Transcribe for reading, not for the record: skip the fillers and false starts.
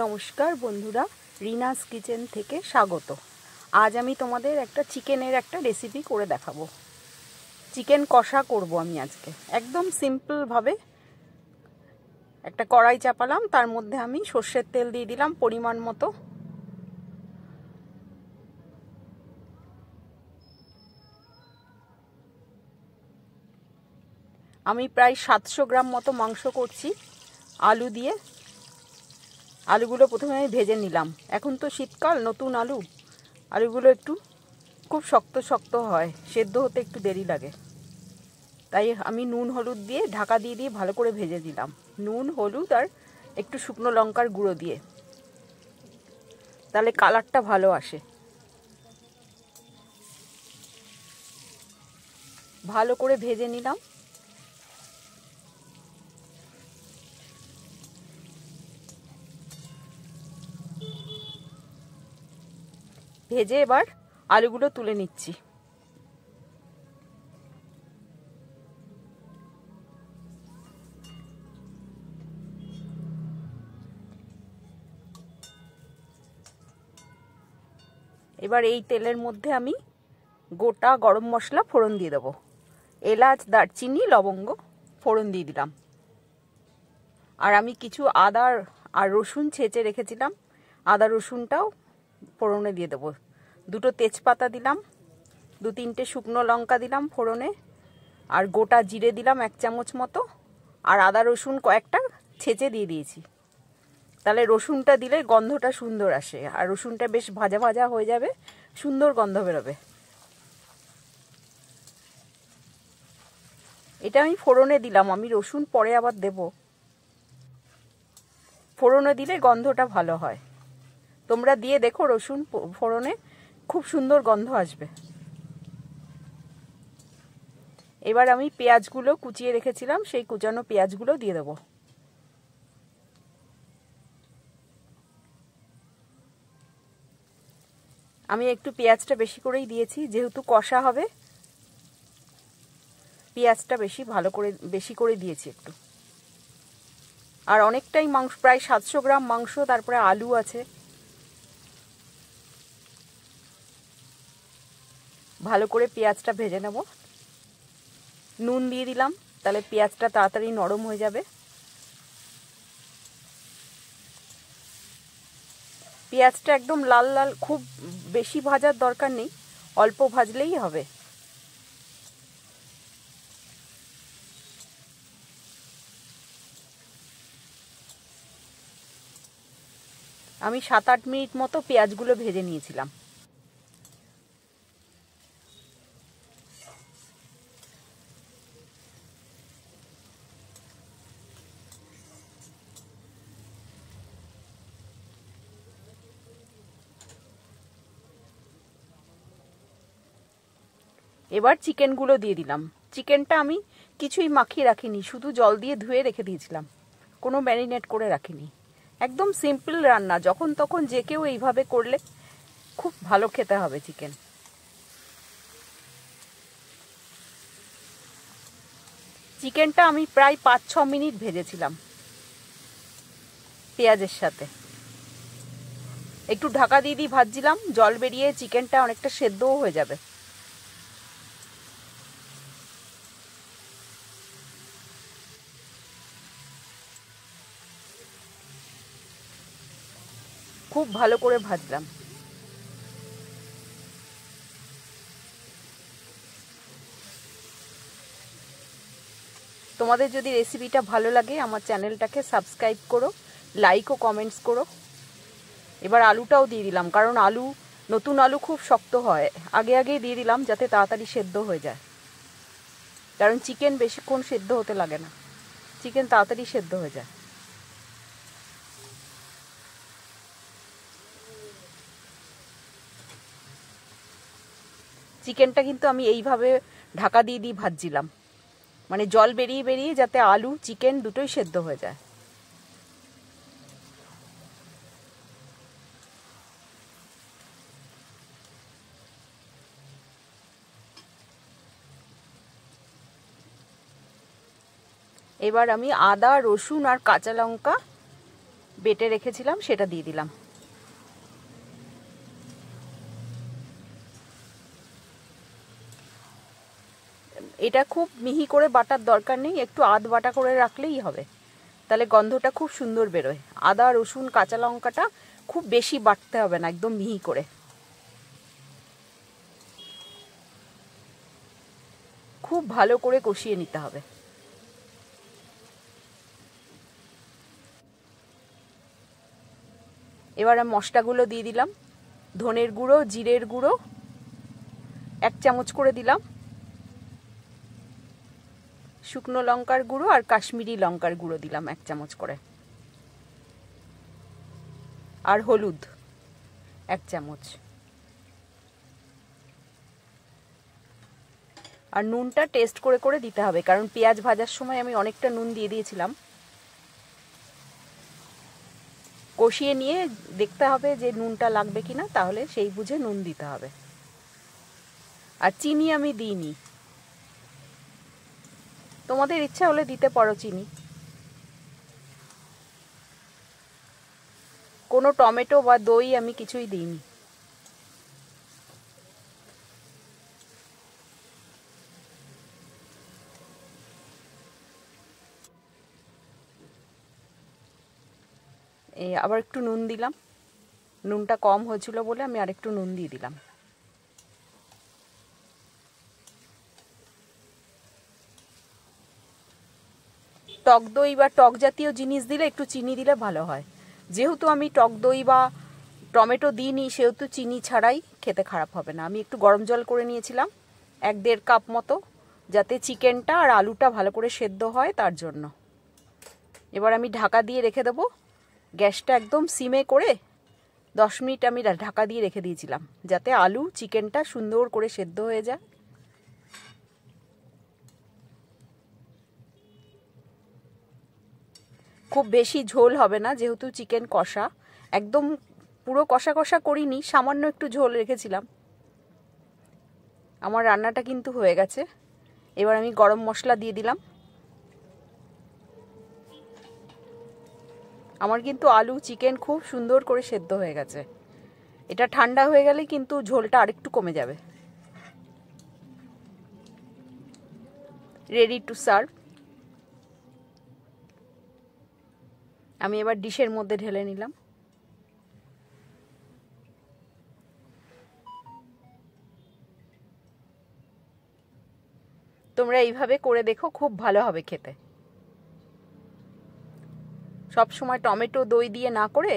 নমস্কার বন্ধুরা, রিনাস কিচেন থেকে স্বাগত। আজ আমি তোমাদের একটা চিকেনের একটা রেসিপি করে দেখাবো। চিকেন কষা করব আমি আজকে একদম সিম্পলভাবে। একটা কড়াই চাপালাম, তার মধ্যে আমি সর্ষের তেল দিয়ে দিলাম পরিমাণ মতো। আমি প্রায় 700 গ্রাম মতো মাংস করছি আলু দিয়ে। আলুগুলো প্রথমে আমি ভেজে নিলাম। এখন তো শীতকাল, নতুন আলুগুলো একটু খুব শক্ত শক্ত হয়, সেদ্ধ হতে একটু দেরি লাগে। তাই আমি নুন হলুদ দিয়ে ঢাকা দিয়ে ভালো করে ভেজে দিলাম, নুন হলুদ আর একটু শুকনো লঙ্কার গুঁড়ো দিয়ে, তাহলে কালারটা ভালো আসে। ভালো করে ভেজে নিলাম। ভেজে এবার আলুগুলো তুলে নিচ্ছি। এবার এই তেলের মধ্যে আমি গোটা গরম মশলা ফোড়ন দিয়ে দেবো। এলাচ, দারচিনি, লবঙ্গ ফোড়ন দিয়ে দিলাম। আর আমি কিছু আদা আর রসুন ছেঁচে রেখেছিলাম, আদা রসুনটাও ফোড়নে দিয়ে দেবো। দুটো তেজপাতা দিলাম, 2-3টে শুকনো লঙ্কা দিলাম ফোড়নে, আর গোটা জিরে দিলাম 1 চামচ মতো, আর আদা রসুন কয়েকটা ছেঁচে দিয়ে দিয়েছি। তাহলে রসুনটা দিলে গন্ধটা সুন্দর আসে, আর রসুনটা বেশ ভাজা ভাজা হয়ে যাবে, সুন্দর গন্ধ বেরোবে। এটা আমি ফোড়নে দিলাম, আমি রসুন পরে আবার দেব। ফোড়নে দিলে গন্ধটা ভালো হয়। তোমরা দিয়ে দেখো, রসুন ফোড়নে খুব সুন্দর গন্ধ আসবে। এবার আমি পেঁয়াজগুলো কুচিয়ে রেখেছিলাম, সেই কুচানো পেঁয়াজগুলো দিয়ে দেবো। আমি একটু পেঁয়াজটা বেশি করেই দিয়েছি, যেহেতু কষা হবে পেঁয়াজটা বেশি করে দিয়েছি একটু। আর অনেকটাই মাংস, প্রায় 700 গ্রাম মাংস, তারপরে আলু আছে। ভালো করে পেঁয়াজটা ভেজে নেব। নুন দিয়ে দিলাম, তাহলে পেঁয়াজটা তাড়াতাড়ি নরম হয়ে যাবে। পেঁয়াজটা একদম লাল লাল, খুব বেশি ভাজার দরকার নেই, অল্প ভাজলেই হবে। আমি 7-8 মিনিট মতো পেঁয়াজগুলো ভেজে নিয়েছিলাম। এবার চিকেনগুলো দিয়ে দিলাম। চিকেনটা আমি কিছুই মাখিয়ে রাখিনি, শুধু জল দিয়ে ধুয়ে রেখে দিয়েছিলাম, কোনো ম্যারিনেট করে রাখিনি। একদম সিম্পল রান্না, যখন তখন যে কেউ এইভাবে করলে খুব ভালো খেতে হবে চিকেন। চিকেনটা আমি প্রায় 5-6 মিনিট ভেজেছিলাম পেঁয়াজের সাথে। একটু ঢাকা দিয়ে ভাজছিলাম, জল বেরিয়ে চিকেনটা অনেকটা সেদ্ধও হয়ে যাবে। খুব ভালো করে ভাজলাম। তোমাদের যদি রেসিপিটা ভালো লাগে, আমার চ্যানেলটাকে সাবস্ক্রাইব করো, লাইক ও কমেন্টস করো। এবার আলুটাও দিয়ে দিলাম, কারণ নতুন আলু খুব শক্ত হয়, আগেই দিয়ে দিলাম যাতে তাড়াতাড়ি সেদ্ধ হয়ে যায়। কারণ চিকেন বেশিক্ষণ সেদ্ধ হতে লাগে না, চিকেন তাড়াতাড়ি সেদ্ধ হয়ে যায়। চিকেনটা কিন্তু আমি এইভাবে ঢাকা দিয়ে ভাজছিলাম, মানে জল বেরিয়ে যাতে আলু চিকেন দুটোই সেদ্ধ হয়ে যায়। এবার আমি আদা, রসুন আর কাঁচা লঙ্কা বেটে রেখেছিলাম সেটা দিয়ে দিলাম। এটা খুব মিহি করে বাটার দরকার নেই, একটু আধ বাটা করে রাখলেই হবে, তাহলে গন্ধটা খুব সুন্দর বেরোয়। আদা রসুন কাঁচা লঙ্কাটা খুব বেশি বাটতে হবে না, একদম মিহি করে। খুব ভালো করে কষিয়ে নিতে হবে। এবার আমি মশলাগুলো দিয়ে দিলাম। ধনের গুঁড়ো, জিরের গুঁড়ো 1 চামচ করে দিলাম, শুকনো লঙ্কার গুঁড়ো আর কাশ্মীরি লঙ্কার গুঁড়ো দিলাম 1 চামচ করে, আর হলুদ 1 চামচ। আর নুনটা টেস্ট করে করে দিতে হবে, কারণ পেঁয়াজ ভাজার সময় আমি অনেকটা নুন দিয়ে দিয়েছিলাম। কষিয়ে নিয়ে দেখতে হবে যে নুনটা লাগবে কিনা, তাহলে সেই বুঝে নুন দিতে হবে। আর চিনি আমি দিইনি, তোমাদের ইচ্ছা হলে দিতে পারো চিনি। কোনো টমেটো বা দই আমি কিছুই দিইনি। আবার একটু নুন দিলাম, নুনটা কম হয়েছিল বলে আমি আরেকটু নুন দিয়ে দিলাম। টক দই বা টক জাতীয় জিনিস দিলে একটু চিনি দিলে ভালো হয়। যেহেতু আমি টক দই বা টমেটো দিইনি, সেহেতু চিনি ছাড়াই খেতে খারাপ হবে না। আমি একটু গরম জল করে নিয়েছিলাম 1-1.5 কাপ মতো, যাতে চিকেনটা আর আলুটা ভালো করে সেদ্ধ হয়, তার জন্য। এবার আমি ঢাকা দিয়ে রেখে দেবো। গ্যাসটা একদম সিমে করে 10 মিনিট আমি ঢাকা দিয়ে রেখে দিয়েছিলাম, যাতে আলু চিকেনটা সুন্দর করে সেদ্ধ হয়ে যায়। খুব বেশি ঝোল হবে না, যেহেতু চিকেন কষা, একদম পুরো কষা কষা করিনি, সামান্য একটু ঝোল রেখেছিলাম। আমার রান্নাটা কিন্তু হয়ে গেছে। এবার আমি গরম মশলা দিয়ে দিলাম। আমার কিন্তু আলু চিকেন খুব সুন্দর করে সেদ্ধ হয়ে গেছে। এটা ঠান্ডা হয়ে গেলে কিন্তু ঝোলটা আরেকটু কমে যাবে। Ready to serve. আমি এবার ডিশের মধ্যে ঢেলে নিলাম। তোমরা এইভাবে করে দেখো, খুব ভালো হবে খেতে। সব সময় টমেটো দই দিয়ে না করে